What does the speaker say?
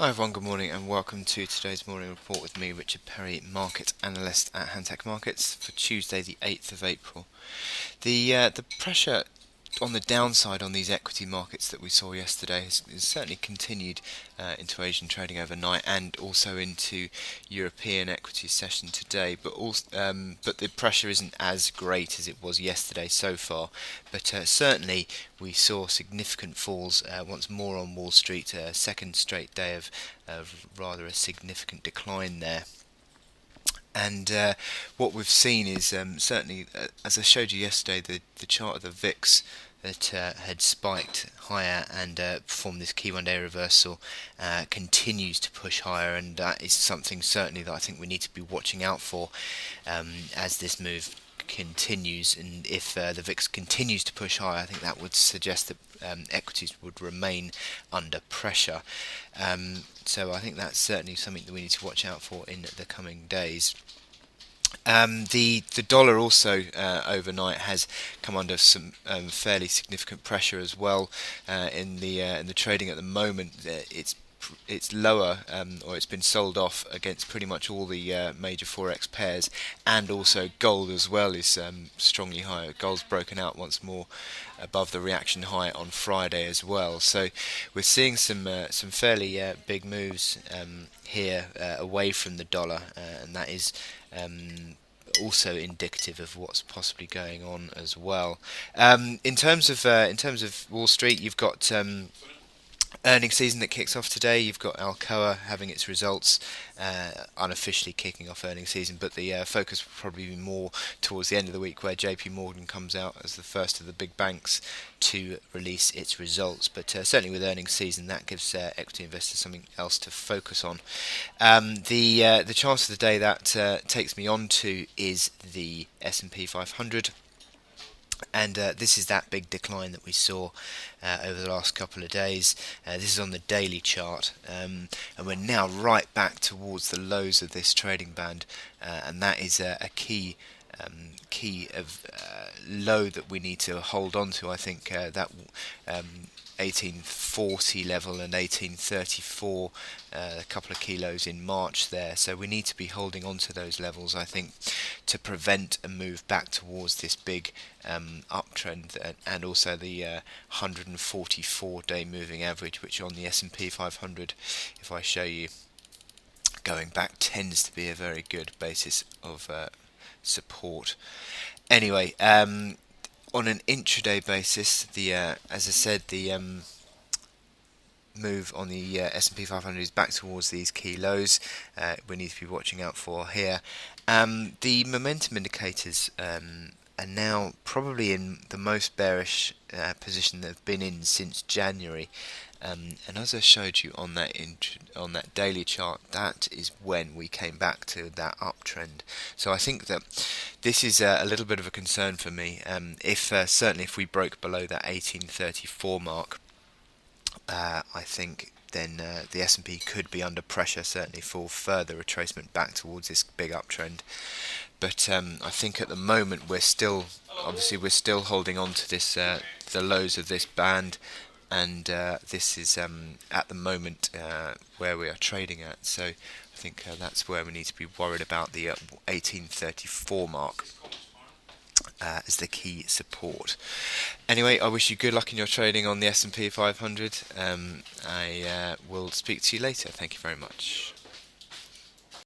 Hi everyone, good morning and welcome to today's morning report with me, Richard Perry, Market Analyst at Hantech Markets for Tuesday the 8th of April. The pressure on the downside on these equity markets that we saw yesterday has certainly continued into Asian trading overnight and also into European equity session today. But the pressure isn't as great as it was yesterday so far. But certainly we saw significant falls once more on Wall Street, a second straight day of rather a significant decline there. And what we've seen is certainly, as I showed you yesterday, the chart of the VIX that had spiked higher and performed this key one-day reversal continues to push higher, and that is something certainly that I think we need to be watching out for as this move continues. And if the VIX continues to push higher, I think that would suggest that equities would remain under pressure. So I think that's certainly something that we need to watch out for in the coming days. The dollar also overnight has come under some fairly significant pressure as well in the trading at the moment. It's lower, or it's been sold off against pretty much all the major Forex pairs, and also gold as well is strongly higher. Gold's broken out once more above the reaction high on Friday as well. So we're seeing some fairly big moves here away from the dollar, and that is also indicative of what's possibly going on as well. In terms of Wall Street, you've got earnings season that kicks off today. You've got Alcoa having its results, unofficially kicking off earnings season, but the focus will probably be more towards the end of the week, where JP Morgan comes out as the first of the big banks to release its results. But certainly with earnings season, that gives equity investors something else to focus on. The chart of the day that takes me on to is the S&P 500. And this is that big decline that we saw over the last couple of days. This is on the daily chart, and we're now right back towards the lows of this trading band, and that is a key of low that we need to hold on to. I think that 1840 level and 1834, a couple of kilos in March there. So we need to be holding on to those levels, I think, to prevent a move back towards this big uptrend, and also the 144-day moving average, which on the S&P 500, if I show you going back, tends to be a very good basis of support. Anyway, on an intraday basis, as I said, the move on the S&P 500 is back towards these key lows. We need to be watching out for here. The momentum indicators are now probably in the most bearish position they've been in since January. And as I showed you on that daily chart, that is when we came back to that uptrend. So I think that this is a little bit of a concern for me. Certainly if we broke below that 1834 mark, I think then the S&P could be under pressure, certainly for further retracement back towards this big uptrend. But I think at the moment we're still holding on to this the lows of this band, and this is at the moment where we are trading at. So I think that's where we need to be worried about the 1834 mark as the key support. Anyway, I wish you good luck in your trading on the S&P 500. I will speak to you later. Thank you very much.